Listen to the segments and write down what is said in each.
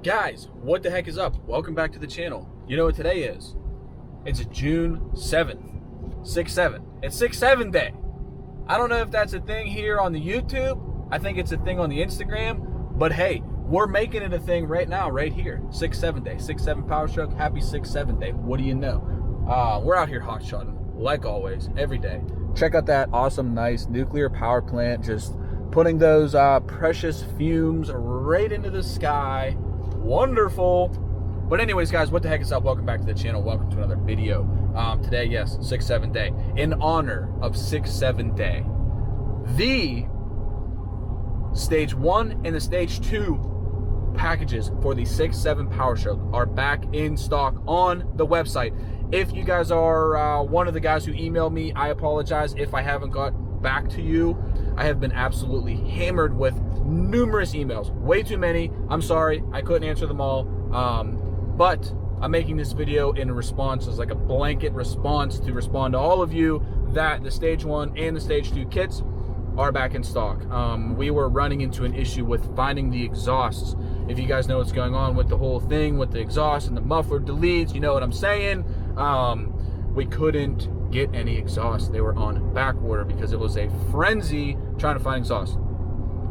Guys, what the heck is up? Welcome back to the channel. You know what today is? It's June 7th, 6-7. It's 6-7 day. I don't know if that's a thing here on the YouTube. I think it's a thing on the Instagram. But hey, we're making it a thing right now, right here. 6-7 day, 6-7 Powerstroke. Happy 6-7 day. What do you know? We're out here hot shotting, like always, every day. Check out that awesome, nice nuclear power plant. Just putting those precious fumes right into the sky. Wonderful. But anyways, guys, what the heck is up? Welcome back to the channel. Welcome to another video. Today, yes, 6-7 day. In honor of 6-7 day, the stage 1 and the stage 2 packages for the 6-7 Powerstroke are back in stock on the website. If you guys are one of the guys who emailed me, I apologize if I haven't got back to you. I have been absolutely hammered with numerous emails, way too many. I'm sorry, I couldn't answer them all. But I'm making this video in response as like a blanket response to respond to all of you that the stage 1 and the stage 2 kits are back in stock. We were running into an issue with finding the exhausts. If you guys know what's going on with the whole thing with the exhaust and the muffler deletes, you know what I'm saying. We couldn't get any exhaust. They were on back order because it was a frenzy trying to find exhaust.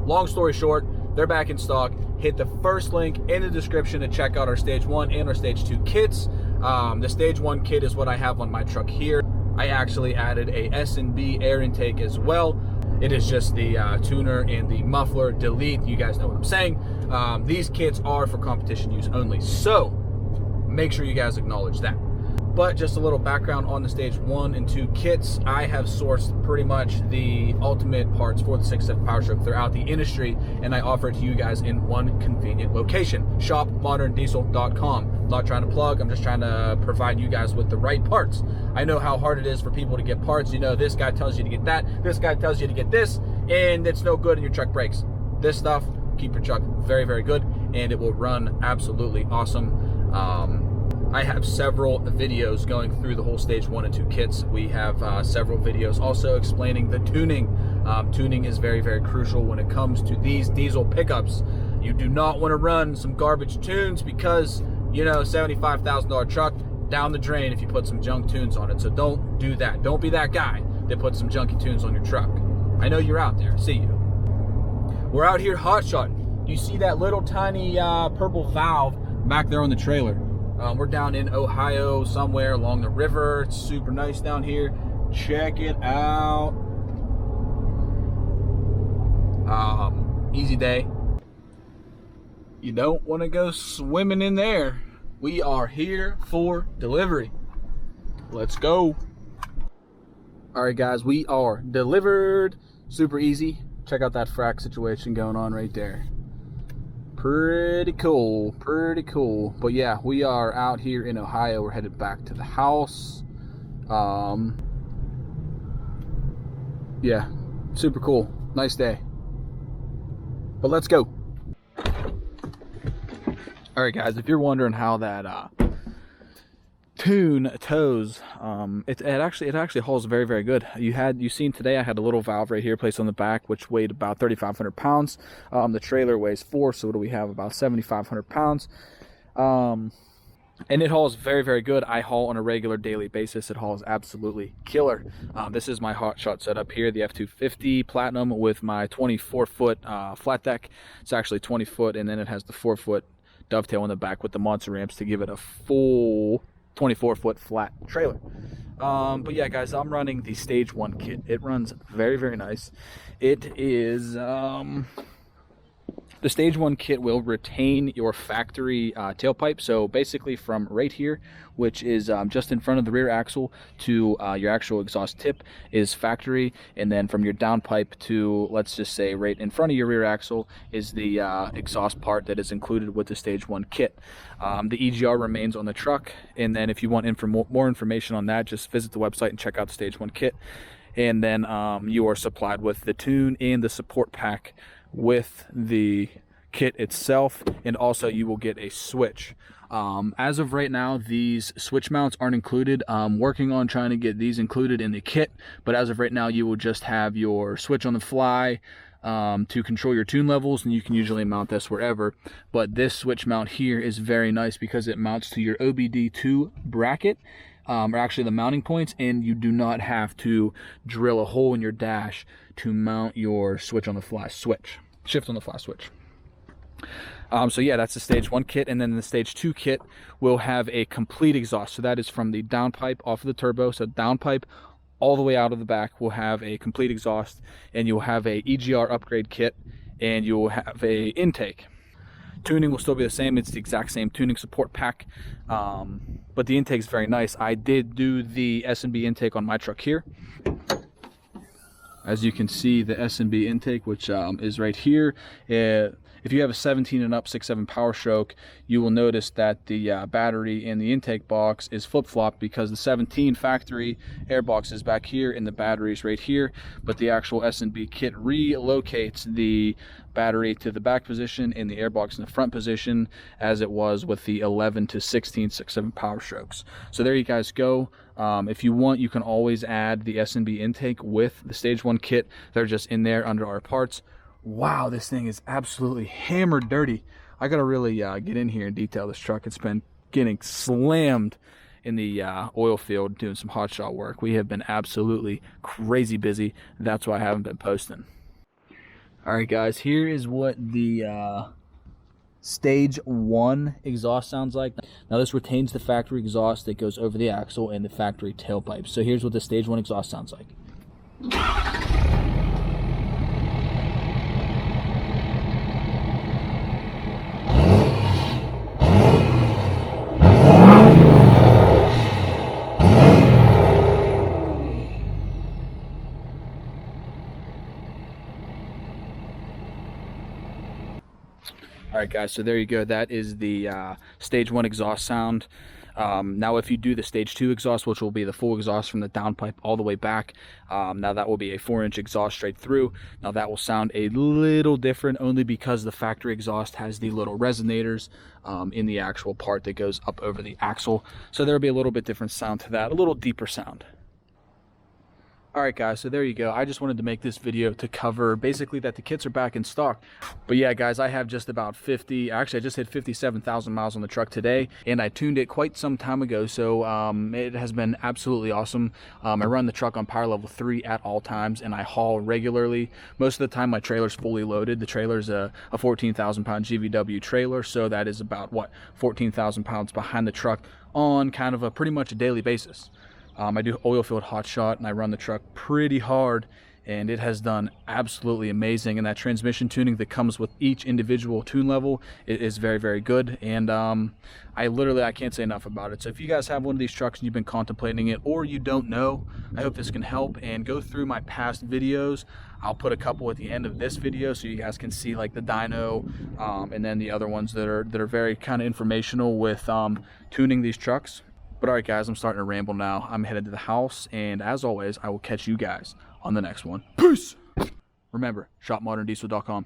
Long story short, they're back in stock. Hit the first link in the description to check out our stage 1 and our stage 2 kits. The stage 1 kit is what I have on my truck here. I actually added a S&B air intake as well. It is just the tuner and the muffler delete. You guys know what I'm saying. These kits are for competition use only, so make sure you guys acknowledge that. But just a little background on the stage 1 and 2 kits. I have sourced pretty much the ultimate parts for the 6-7 Powerstroke throughout the industry, and I offer it to you guys in one convenient location: shopmoderndiesel.com. I'm not trying to plug, I'm just trying to provide you guys with the right parts. I know how hard it is for people to get parts. You know, this guy tells you to get that, this guy tells you to get this, and it's no good and your truck breaks. This stuff, keep your truck very, very good, and it will run absolutely awesome. I have several videos going through the whole stage 1 and 2 kits. We have several videos also explaining the tuning. Tuning is very, very crucial when it comes to these diesel pickups. You do not want to run some garbage tunes because, you know, $75,000 truck down the drain if you put some junk tunes on it. So don't do that. Don't be that guy that puts some junky tunes on your truck. I know you're out there. See you. We're out here hot shotting. You see that little tiny purple valve back there on the trailer? We're down in Ohio somewhere along the river. It's super nice down here. Check it out. Easy day. You don't want to go swimming in there. We are here for delivery. Let's go. All right, guys, we are delivered. Super easy. Check out that frac situation going on right there. Pretty cool, pretty cool. But yeah, we are out here in Ohio. We're headed back to the house. Yeah, super cool. Nice day. But let's go. All right, guys, if you're wondering how that tune tows, it actually hauls very, very good. You seen today I had a little valve right here placed on the back, which weighed about 3,500 pounds. The trailer weighs 4, so what do we have? About 7,500 pounds. And it hauls very, very good. I haul on a regular daily basis. It hauls absolutely killer. This is my hot shot setup here, the F250 Platinum with my 24-foot flat deck. It's actually 20 foot, and then it has the 4-foot dovetail on the back with the monster ramps to give it a full 24-foot flat trailer. But yeah, guys, I'm running the stage 1 kit. It runs very, very nice. It is the stage 1 kit will retain your factory tailpipe. So basically from right here, which is just in front of the rear axle, to your actual exhaust tip is factory, and then from your downpipe to, let's just say, right in front of your rear axle is the exhaust part that is included with the stage 1 kit. The EGR remains on the truck, and then if you want more information on that, just visit the website and check out the stage 1 kit. And then you are supplied with the tune and the support pack with the kit itself, and also you will get a switch. As of right now, these switch mounts aren't included. I'm working on trying to get these included in the kit, but as of right now, you will just have your switch on the fly, to control your tune levels, and you can usually mount this wherever. But this switch mount here is very nice because it mounts to your OBD2 bracket, or actually the mounting points, and you do not have to drill a hole in your dash to mount your switch on the fly switch, shift on the fly switch. So yeah, that's the stage 1 kit, and then the stage 2 kit will have a complete exhaust. So that is from the downpipe off of the turbo, so downpipe all the way out of the back will have a complete exhaust, and you'll have a EGR upgrade kit, and you'll have a intake. Tuning will still be the same. It's the exact same tuning support pack, but the intake is very nice. I did do the S&B intake on my truck here. As you can see, the S&B intake, which is right here. If you have a 17 and up 6.7 Powerstroke, you will notice that the battery in the intake box is flip-flopped because the 17 factory air box is back here and the battery is right here, but the actual S&B kit relocates the battery to the back position and the air box in the front position, as it was with the 11 to 16 6.7 Powerstrokes. So there you guys go. If you want, you can always add the S&B intake with the stage 1 kit. They're just in there under our parts. Wow, this thing is absolutely hammered dirty. I gotta really get in here and detail this truck. It's been getting slammed in the oil field doing some hot shot work. We have been absolutely crazy busy. That's why I haven't been posting. All right, guys, here is what the stage 1 exhaust sounds like. Now this retains the factory exhaust that goes over the axle and the factory tailpipe. So here's what the stage 1 exhaust sounds like. All right, guys, so there you go. That is the stage 1 exhaust sound. Now if you do the stage 2 exhaust, which will be the full exhaust from the downpipe all the way back, now that will be a 4-inch exhaust straight through. Now that will sound a little different, only because the factory exhaust has the little resonators in the actual part that goes up over the axle. So there will be a little bit different sound to that, a little deeper sound. Alright guys, so there you go. I just wanted to make this video to cover basically that the kits are back in stock. But yeah guys, I have just about 50, actually I just hit 57,000 miles on the truck today, and I tuned it quite some time ago, so it has been absolutely awesome. I run the truck on power level 3 at all times, and I haul regularly. Most of the time my trailer's fully loaded. The trailer's a 14,000 pound GVW trailer, so that is about, what, 14,000 pounds behind the truck on kind of a pretty much a daily basis. I do oil field hot shot, and I run the truck pretty hard, and it has done absolutely amazing. And that transmission tuning that comes with each individual tune level is very, very good. And I can't say enough about it. So if you guys have one of these trucks and you've been contemplating it, or you don't know, I hope this can help. And go through my past videos. I'll put a couple at the end of this video so you guys can see like the dyno, and then the other ones that are very kind of informational with tuning these trucks. But alright guys, I'm starting to ramble now. I'm headed to the house, and as always, I will catch you guys on the next one. Peace! Remember, shopmoderndiesel.com.